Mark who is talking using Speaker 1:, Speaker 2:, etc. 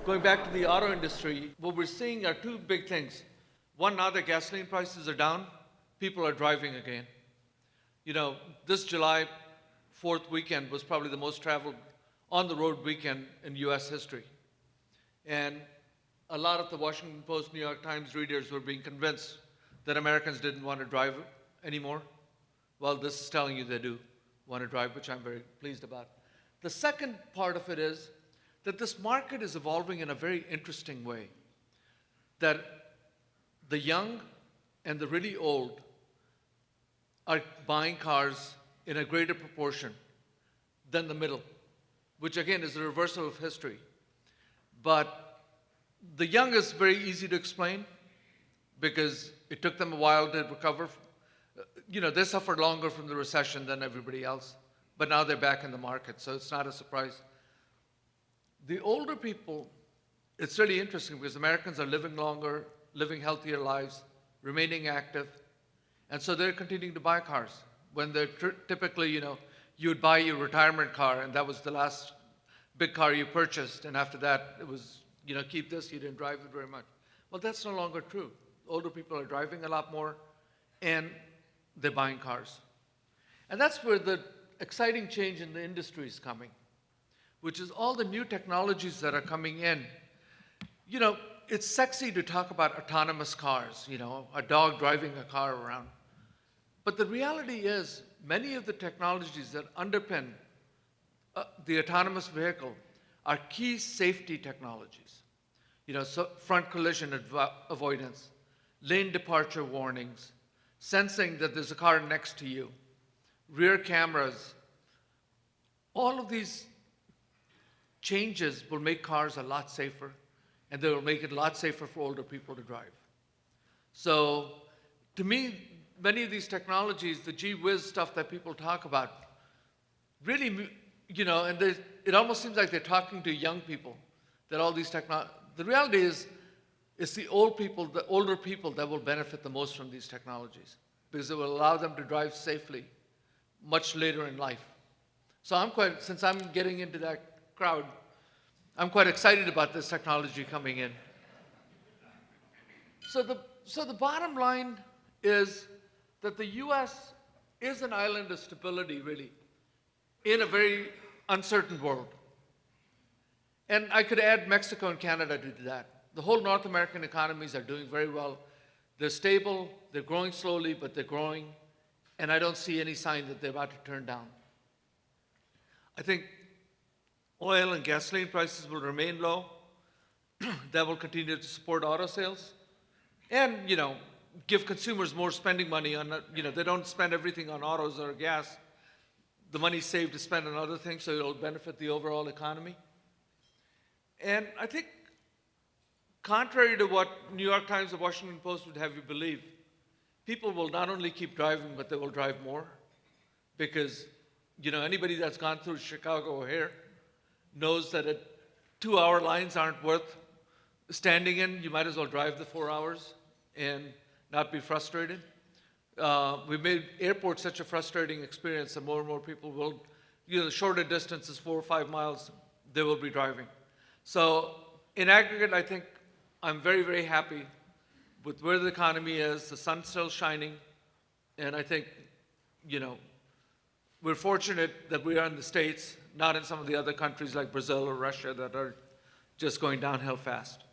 Speaker 1: Going back to the auto industry, what we're seeing are two big things. One, now that gasoline prices are down, people are driving again. This July 4th weekend was probably the most traveled on-the-road weekend in U.S. history. And a lot of the Washington Post, New York Times readers were being convinced that Americans didn't want to drive anymore. Well, this is telling you they do want to drive, which I'm very pleased about. The second part of it is that this market is evolving in a very interesting way, that the young and the really old are buying cars in a greater proportion than the middle, which again is a reversal of history. But the young is very easy to explain because it took them a while to recover. They suffered longer from the recession than everybody else, but now they're back in the market, so it's not a surprise. The older people, it's really interesting because Americans are living longer, living healthier lives, remaining active, and so they're continuing to buy cars. When they're typically, you'd buy your retirement car, and that was the last big car you purchased, and after that, it was, keep this, you didn't drive it very much. Well, that's no longer true. Older people are driving a lot more, and they're buying cars. And that's where the exciting change in the industry is coming, which is all the new technologies that are coming in. It's sexy to talk about autonomous cars, a dog driving a car around. But the reality is, many of the technologies that underpin the autonomous vehicle are key safety technologies. So front collision avoidance, lane departure warnings, sensing that there's a car next to you, rear cameras. All of these changes will make cars a lot safer, and they will make it a lot safer for older people to drive. So to me, many of these technologies, the gee whiz stuff that people talk about, really, and it almost seems like they're talking to young people, that all these the reality is, it's the older people that will benefit the most from these technologies because it will allow them to drive safely much later in life. So since I'm getting into that crowd, I'm quite excited about this technology coming in. So the bottom line is that the US is an island of stability, really, in a very uncertain world. And I could add Mexico and Canada to that. The whole North American economies are doing very well. They're stable, they're growing slowly, but they're growing, and I don't see any sign that they're about to turn down. I think oil and gasoline prices will remain low. That will continue to support auto sales and, give consumers more spending money on, they don't spend everything on autos or gas. The money's saved to spend on other things, so it'll benefit the overall economy. And I think, contrary to what New York Times or Washington Post would have you believe, people will not only keep driving, but they will drive more. Because, anybody that's gone through Chicago or here knows that 2-hour lines aren't worth standing in. You might as well drive the 4 hours and not be frustrated. We made airports such a frustrating experience that more and more people will, the shorter distances, 4 or 5 miles, they will be driving. So in aggregate, I think I'm very, very happy with where the economy is. The sun's still shining. And I think, we're fortunate that we are in the States, not in some of the other countries like Brazil or Russia that are just going downhill fast.